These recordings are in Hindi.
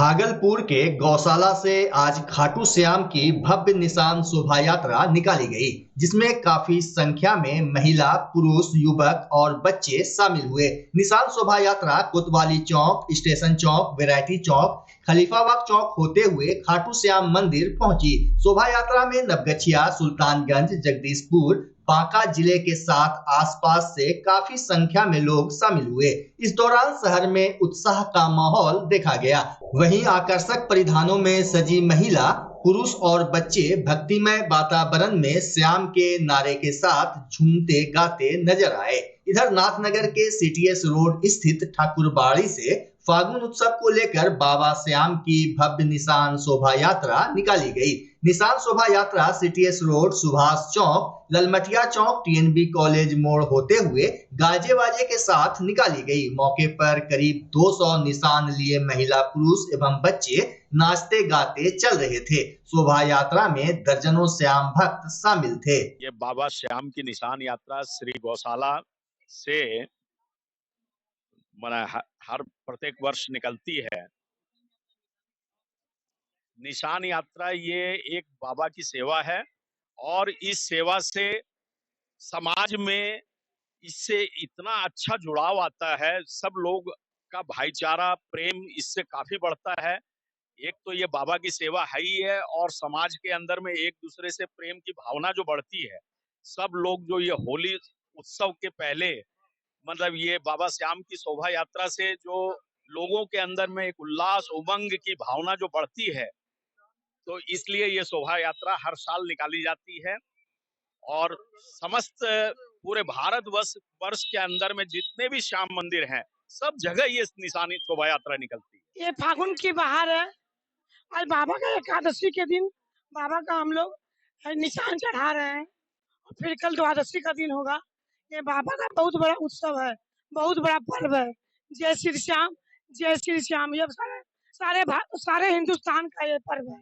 भागलपुर के गौशाला से आज खाटू श्याम की भव्य निशान शोभा यात्रा निकाली गई, जिसमें काफी संख्या में महिला, पुरुष, युवक और बच्चे शामिल हुए। निशान शोभा यात्रा कोतवाली चौक, स्टेशन चौक, वैरायटी चौक, खलीफाबाग चौक होते हुए खाटू श्याम मंदिर पहुंची। शोभा यात्रा में नवगछिया, सुल्तानगंज, जगदीशपुर, बांका जिले के साथ आसपास से काफी संख्या में लोग शामिल हुए। इस दौरान शहर में उत्साह का माहौल देखा गया। वहीं आकर्षक परिधानों में सजी महिला, पुरुष और बच्चे भक्तिमय वातावरण में श्याम के नारे के साथ झूमते गाते नजर आए। इधर नाथनगर के सीटीएस रोड स्थित ठाकुरबाड़ी से फागुन उत्सव को लेकर बाबा श्याम की भव्य निशान शोभा यात्रा निकाली गई। निशान शोभा यात्रा सीटीएस रोड, सुभाष चौक, ललमटिया चौक, टीएनबी कॉलेज मोड़ होते हुए गाजे बाजे के साथ निकाली गई। मौके पर करीब 200 निशान लिए महिला, पुरुष एवं बच्चे नाचते गाते चल रहे थे। शोभा यात्रा में दर्जनों श्याम भक्त शामिल थे। ये बाबा श्याम की निशान यात्रा श्री गौशाला से हर प्रत्येक वर्ष निकलती है। निशान यात्रा ये एक बाबा की सेवा है और इस सेवा से समाज में इससे इतना अच्छा जुड़ाव आता है, सब लोग का भाईचारा, प्रेम इससे काफी बढ़ता है। एक तो ये बाबा की सेवा है ही है और समाज के अंदर में एक दूसरे से प्रेम की भावना जो बढ़ती है। सब लोग जो ये होली उत्सव के पहले मतलब ये बाबा श्याम की शोभा यात्रा से जो लोगों के अंदर में एक उल्लास, उमंग की भावना जो बढ़ती है, तो इसलिए ये शोभा यात्रा हर साल निकाली जाती है और समस्त पूरे भारत वर्ष के अंदर में जितने भी श्याम मंदिर हैं, सब जगह ये निशानी शोभा यात्रा निकलती है। ये फागुन की बहार है। आज बाबा का एकादशी के दिन बाबा का हम लोग निशान चढ़ा रहे हैं। फिर कल द्वादशी का दिन होगा। ये बाबा का बहुत बड़ा उत्सव है, बहुत बड़ा पर्व है। जय श्री श्याम, जय श्री श्याम। ये सारे हिंदुस्तान का ये पर्व है।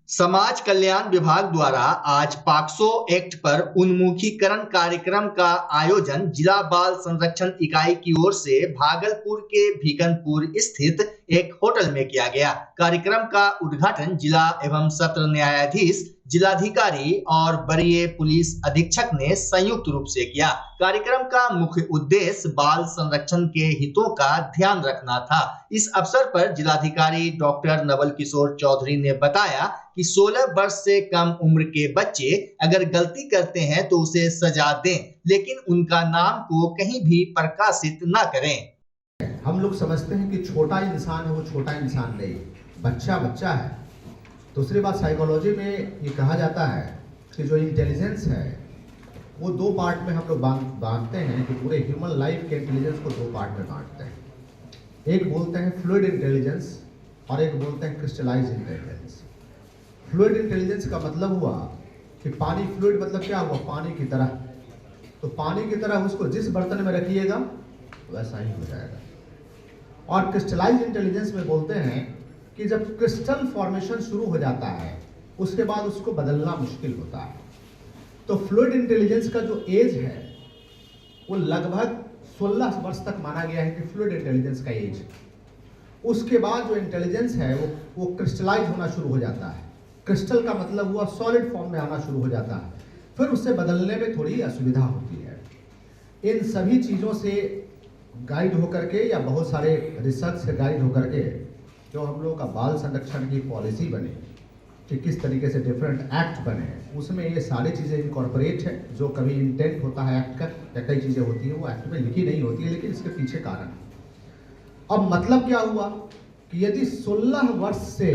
समाज कल्याण विभाग द्वारा आज पॉक्सो एक्ट पर उन्मुखीकरण कार्यक्रम का आयोजन जिला बाल संरक्षण इकाई की ओर से भागलपुर के भीकनपुर स्थित एक होटल में किया गया। कार्यक्रम का उद्घाटन जिला एवं सत्र न्यायाधीश, जिलाधिकारी और वरीय पुलिस अधीक्षक ने संयुक्त रूप से किया। कार्यक्रम का मुख्य उद्देश्य बाल संरक्षण के हितों का ध्यान रखना था। इस अवसर पर जिलाधिकारी डॉक्टर नवल किशोर चौधरी ने बताया कि 16 वर्ष से कम उम्र के बच्चे अगर गलती करते हैं तो उसे सजा दें, लेकिन उनका नाम को कहीं भी प्रकाशित न करें। हम लोग समझते हैं कि छोटा इंसान है, वो छोटा इंसान नहीं, बच्चा बच्चा है। दूसरी बात, साइकोलॉजी में ये कहा जाता है कि जो इंटेलिजेंस है वो दो पार्ट में हम लोग बांटते हैं, कि पूरे ह्यूमन लाइफ के इंटेलिजेंस को दो पार्ट में बांटते हैं। एक बोलते हैं फ्लूइड इंटेलिजेंस और एक बोलते हैं क्रिस्टलाइज इंटेलिजेंस। फ्लूइड इंटेलिजेंस का मतलब हुआ कि पानी, फ्लूइड मतलब क्या हुआ, पानी की तरह। तो पानी की तरह उसको जिस बर्तन में रखिएगा वैसा ही हो जाएगा। और क्रिस्टलाइज इंटेलिजेंस में बोलते हैं कि जब क्रिस्टल फॉर्मेशन शुरू हो जाता है उसके बाद उसको बदलना मुश्किल होता है। तो फ्लूइड इंटेलिजेंस का जो एज है वो लगभग 16 वर्ष तक माना गया है कि फ्लूइड इंटेलिजेंस का एज। उसके बाद जो इंटेलिजेंस है वो क्रिस्टलाइज होना शुरू हो जाता है। क्रिस्टल का मतलब हुआ सॉलिड फॉर्म में आना शुरू हो जाता है, फिर उससे बदलने में थोड़ी असुविधा होती है। इन सभी चीज़ों से गाइड होकर के या बहुत सारे रिसर्च से गाइड होकर के जो हम लोग का बाल संरक्षण की पॉलिसी बने, कि किस तरीके से डिफरेंट एक्ट बने, उसमें ये सारी चीज़ें इनकॉर्पोरेट है। जो कभी इंटेंट होता है एक्ट का या कई चीज़ें होती हैं वो एक्ट में लिखी नहीं होती है, लेकिन इसके पीछे कारण है। अब मतलब क्या हुआ कि यदि 16 वर्ष से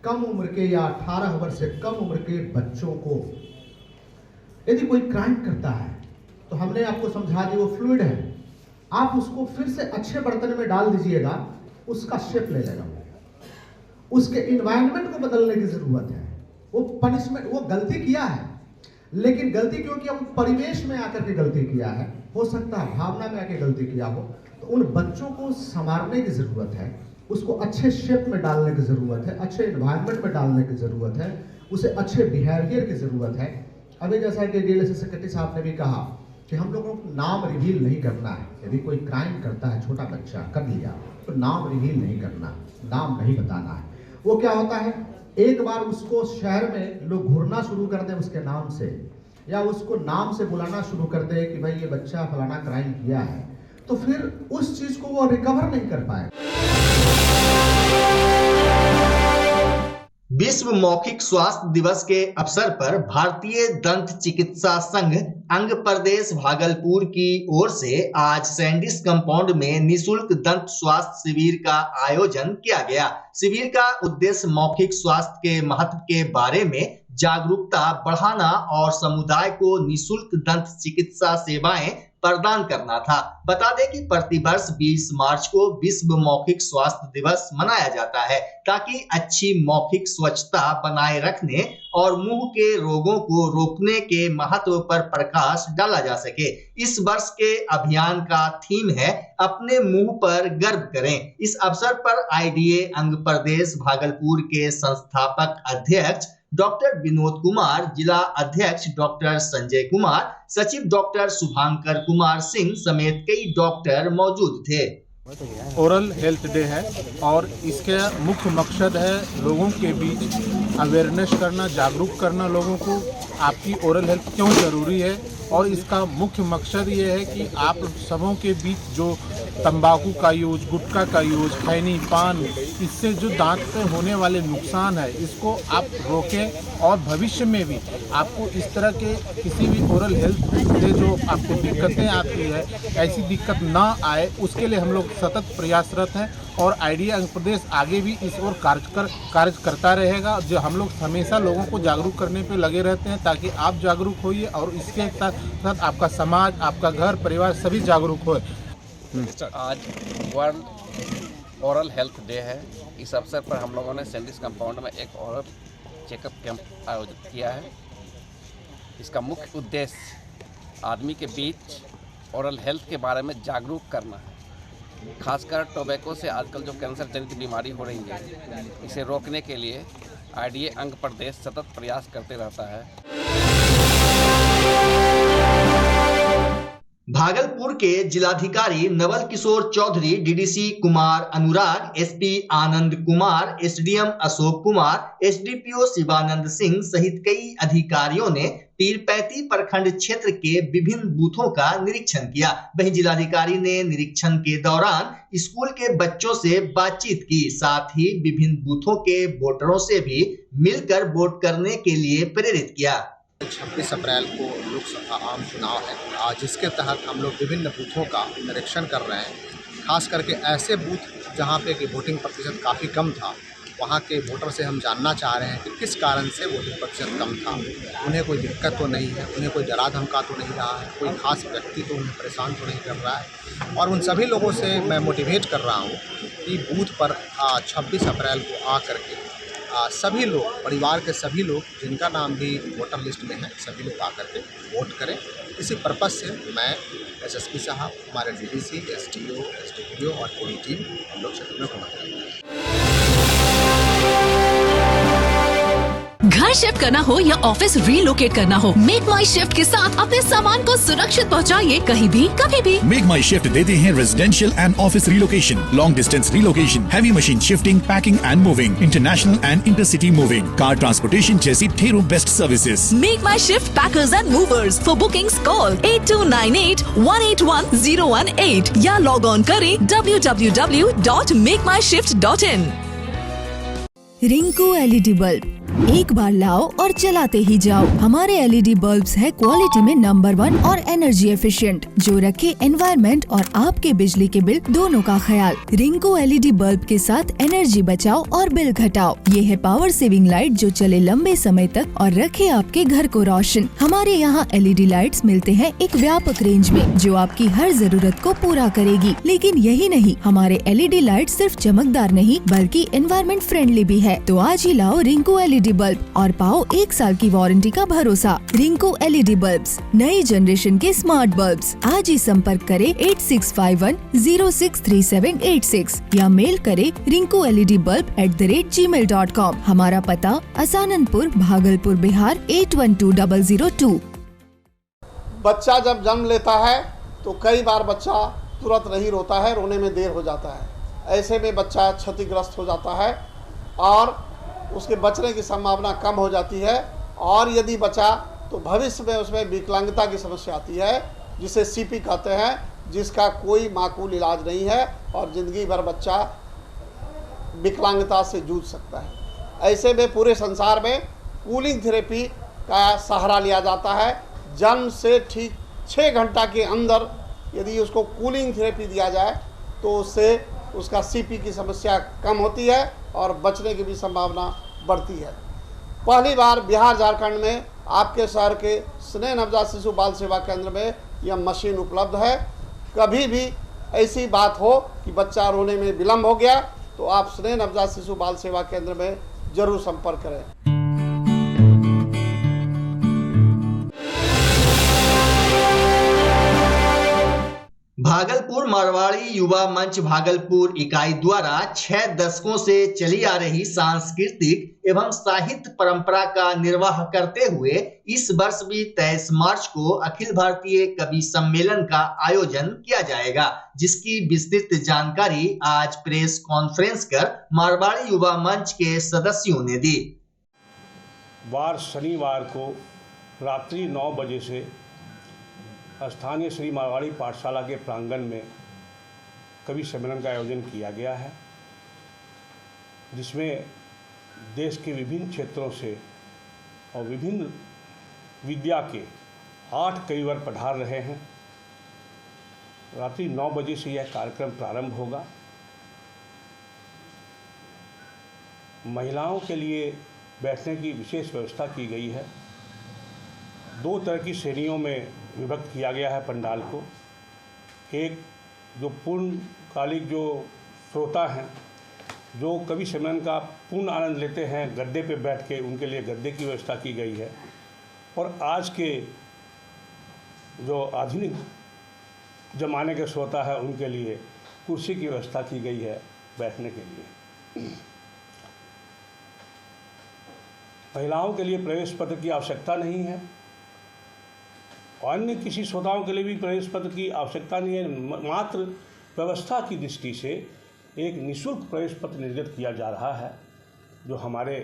कम उम्र के या 18 वर्ष से कम उम्र के बच्चों को यदि कोई क्राइम करता है तो हमने आपको समझा दिया वो फ्लूइड है, आप उसको फिर से अच्छे बर्तन में डाल दीजिएगा, उसका शेप ले लेगा। उसके इन्वायरमेंट को बदलने की जरूरत है। वो पनिशमेंट, वो गलती किया है, लेकिन गलती क्यों किया, वो परिवेश में आकर के गलती किया है, हो सकता है भावना में आकर गलती किया हो। तो उन बच्चों को संवारने की जरूरत है, उसको अच्छे शेप में डालने की जरूरत है, अच्छे इन्वायरमेंट में डालने की जरूरत है, उसे अच्छे बिहेवियर की जरूरत है। अभी जैसा कि डीएलएसए सेक्रेटरी साहब ने भी कहा कि हम लोगों को नाम रिवील नहीं करना है। यदि कोई क्राइम करता है, छोटा बच्चा कर लिया, तो नाम रिवील नहीं करना, नाम नहीं बताना है। वो क्या होता है, एक बार उसको शहर में लोग घूरना शुरू कर दे उसके नाम से, या उसको नाम से बुलाना शुरू कर दे कि भाई ये बच्चा फलाना क्राइम किया है, तो फिर उस चीज को वो रिकवर नहीं कर पाए। विश्व मौखिक स्वास्थ्य दिवस के अवसर पर भारतीय दंत चिकित्सा संघ अंग प्रदेश भागलपुर की ओर से आज सैंडिस कंपाउंड में निशुल्क दंत स्वास्थ्य शिविर का आयोजन किया गया। शिविर का उद्देश्य मौखिक स्वास्थ्य के महत्व के बारे में जागरूकता बढ़ाना और समुदाय को निशुल्क दंत चिकित्सा सेवाएं प्रदान करना था। बता दें कि प्रतिवर्ष 20 मार्च को विश्व मौखिक स्वास्थ्य दिवस मनाया जाता है ताकि अच्छी मौखिक स्वच्छता बनाए रखने और मुंह के रोगों को रोकने के महत्व पर प्रकाश डाला जा सके। इस वर्ष के अभियान का थीम है अपने मुंह पर गर्व करें। इस अवसर पर आईडीए अंग प्रदेश भागलपुर के संस्थापक अध्यक्ष डॉक्टर विनोद कुमार, जिला अध्यक्ष डॉक्टर संजय कुमार, सचिव डॉक्टर शुभांकर कुमार सिंह समेत कई डॉक्टर मौजूद थे। ओरल हेल्थ डे है और इसके मुख्य मकसद है लोगों के बीच अवेयरनेस करना, जागरूक करना लोगों को आपकी ओरल हेल्थ क्यों ज़रूरी है। और इसका मुख्य मकसद ये है कि आप सबों के बीच जो तंबाकू का यूज, गुटखा का यूज, खैनी, पान, इससे जो दांत पे होने वाले नुकसान है इसको आप रोकें और भविष्य में भी आपको इस तरह के किसी भी ओरल हेल्थ से जो आपको दिक्कतें आती है ऐसी दिक्कत ना आए, उसके लिए हम लोग सतत प्रयासरत हैं और आईडीए अंग प्रदेश आगे भी इस ओर कार्य करता रहेगा। जो हम लोग हमेशा लोगों को जागरूक करने पे लगे रहते हैं ताकि आप जागरूक होइए और इसके साथ आपका समाज, आपका घर परिवार सभी जागरूक होए। आज वर्ल्ड ओरल हेल्थ डे है। इस अवसर पर हम लोगों ने सैंडिस कंपाउंड में एक ओरल चेकअप कैंप आयोजित किया है। इसका मुख्य उद्देश्य आदमी के बीच ओरल हेल्थ के बारे में जागरूक करना है। खासकर टोबैको से आजकल जो कैंसर जनित बीमारी हो रही है, इसे रोकने के लिए आईडीए अंग प्रदेश सतत प्रयास करते रहता है। भागलपुर के जिलाधिकारी नवल किशोर चौधरी, डीडीसी कुमार अनुराग, SP Anand Kumar, SDM Ashok Kumar, SDPO Shivanand Singh सहित कई अधिकारियों ने पीरपैंती प्रखंड क्षेत्र के विभिन्न बूथों का निरीक्षण किया। वहीं जिलाधिकारी ने निरीक्षण के दौरान स्कूल के बच्चों से बातचीत की, साथ ही विभिन्न बूथों के वोटरों से भी मिलकर वोट करने के लिए प्रेरित किया। 26 अप्रैल को लोकसभा आम चुनाव है, जिसके तहत हम लोग विभिन्न बूथों का निरीक्षण कर रहे हैं। खास करके ऐसे बूथ जहां पे कि वोटिंग प्रतिशत काफ़ी कम था, वहां के वोटर से हम जानना चाह रहे हैं कि किस कारण से वोटिंग प्रतिशत कम था। उन्हें कोई दिक्कत तो नहीं है, उन्हें कोई डरा धमका तो नहीं रहा है, कोई खास व्यक्ति तो उन्हें परेशान तो नहीं कर रहा है। और उन सभी लोगों से मैं मोटिवेट कर रहा हूँ कि बूथ पर 26 अप्रैल को आ करके सभी लोग, परिवार के सभी लोग जिनका नाम भी वोटर लिस्ट में है, सभी लोग आकर के वोट करें। इसी पर्पज़ से मैं एसएसपी साहब, हमारे डीडीसी, एसडीओ, एसडीपीओ और पूरी टीम हम लोग क्षेत्र में घूमते हैं। घर शिफ्ट करना हो या ऑफिस रीलोकेट करना हो, मेक माई शिफ्ट के साथ अपने सामान को सुरक्षित पहुंचाइए कहीं भी कभी भी। मेक माई शिफ्ट देते हैं residential and office relocation, long distance relocation, heavy machine shifting, packing and moving, international and intercity moving, car transportation जैसी ढेरों best services. Make my shift packers and movers. For bookings call 8298-181-018 या लॉग ऑन करें www.makemyshift.in। रिंकू एलईडी बल्ब एक बार लाओ और चलाते ही जाओ। हमारे एलईडी बल्ब्स है क्वालिटी में नंबर 1 और एनर्जी एफिशिएंट, जो रखे एनवायरनमेंट और आपके बिजली के बिल दोनों का ख्याल। रिंकू एलईडी बल्ब के साथ एनर्जी बचाओ और बिल घटाओ। ये है पावर सेविंग लाइट जो चले लंबे समय तक और रखे आपके घर को रोशन। हमारे यहाँ एलईडी लाइट्स मिलते हैं एक व्यापक रेंज में जो आपकी हर जरूरत को पूरा करेगी। लेकिन यही नहीं, हमारे एलईडी लाइट सिर्फ चमकदार नहीं बल्कि एनवायरनमेंट फ्रेंडली भी है। तो आज ही लाओ रिंकू एलईडी बल्ब और पाओ 1 साल की वारंटी का भरोसा। रिंकू एलईडी बल्ब्स, नई जनरेशन के स्मार्ट बल्ब्स। आज ही संपर्क करें 8651063786 या मेल करें rinku.led.bulb@gmail.com। हमारा पता आसाननपुर, भागलपुर, बिहार 812002। बच्चा जब जन्म लेता है तो कई बार बच्चा तुरंत नहीं रोता है, रोने में देर हो जाता है। ऐसे में बच्चा क्षतिग्रस्त हो जाता है और उसके बचने की संभावना कम हो जाती है, और यदि बचा तो भविष्य में उसमें विकलांगता की समस्या आती है, जिसे सीपी कहते हैं, जिसका कोई माकूल इलाज नहीं है और ज़िंदगी भर बच्चा विकलांगता से जूझ सकता है। ऐसे में पूरे संसार में कूलिंग थेरेपी का सहारा लिया जाता है। जन्म से ठीक 6 घंटा के अंदर यदि उसको कूलिंग थेरेपी दिया जाए तो उससे उसका सीपी की समस्या कम होती है और बचने की भी संभावना बढ़ती है। पहली बार बिहार झारखंड में आपके शहर के स्नेह नवजात शिशु बाल सेवा केंद्र में यह मशीन उपलब्ध है। कभी भी ऐसी बात हो कि बच्चा रोने में विलम्ब हो गया तो आप स्नेह नवजात शिशु बाल सेवा केंद्र में जरूर संपर्क करें। भागलपुर मारवाड़ी युवा मंच भागलपुर इकाई द्वारा 6 दशकों से चली आ रही सांस्कृतिक एवं साहित्य परंपरा का निर्वाह करते हुए इस वर्ष भी 23 मार्च को अखिल भारतीय कवि सम्मेलन का आयोजन किया जाएगा, जिसकी विस्तृत जानकारी आज प्रेस कॉन्फ्रेंस कर मारवाड़ी युवा मंच के सदस्यों ने दी। वार शनिवार को रात्रि 9 बजे से स्थानीय श्री मारवाड़ी पाठशाला के प्रांगण में कवि सम्मेलन का आयोजन किया गया है, जिसमें देश के विभिन्न क्षेत्रों से और विभिन्न विद्या के 8 कविवर पधार रहे हैं। रात्रि 9 बजे से यह कार्यक्रम प्रारंभ होगा। महिलाओं के लिए बैठने की विशेष व्यवस्था की गई है। 2 तरह की श्रेणियों में विभक्त किया गया है पंडाल को। एक जो पूर्णकालिक जो श्रोता हैं, जो कवि सम्मेलन का पूर्ण आनंद लेते हैं गद्दे पे बैठ के, उनके लिए गद्दे की व्यवस्था की गई है। और आज के जो आधुनिक जमाने के श्रोता है, उनके लिए कुर्सी की व्यवस्था की गई है बैठने के लिए। महिलाओं के लिए प्रवेश पत्र की आवश्यकता नहीं है, अन्य किसी श्रोताओं के लिए भी प्रवेश पत्र की आवश्यकता नहीं है। मात्र व्यवस्था की दृष्टि से एक निःशुल्क प्रवेश पत्र निर्गत किया जा रहा है, जो हमारे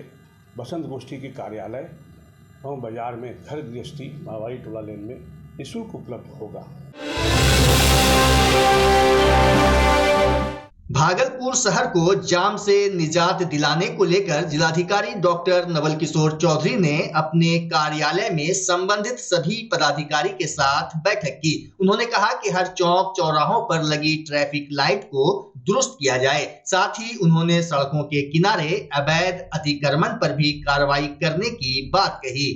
बसंत गोष्ठी के कार्यालय एवं बाजार में घर गृहस्थी मारवाड़ी टोला लेन में निःशुल्क उपलब्ध होगा। भागलपुर शहर को जाम से निजात दिलाने को लेकर जिलाधिकारी डॉक्टर नवल किशोर चौधरी ने अपने कार्यालय में संबंधित सभी पदाधिकारी के साथ बैठक की। उन्होंने कहा कि हर चौक चौराहों पर लगी ट्रैफिक लाइट को दुरुस्त किया जाए। साथ ही उन्होंने सड़कों के किनारे अवैध अतिक्रमण पर भी कार्रवाई करने की बात कही।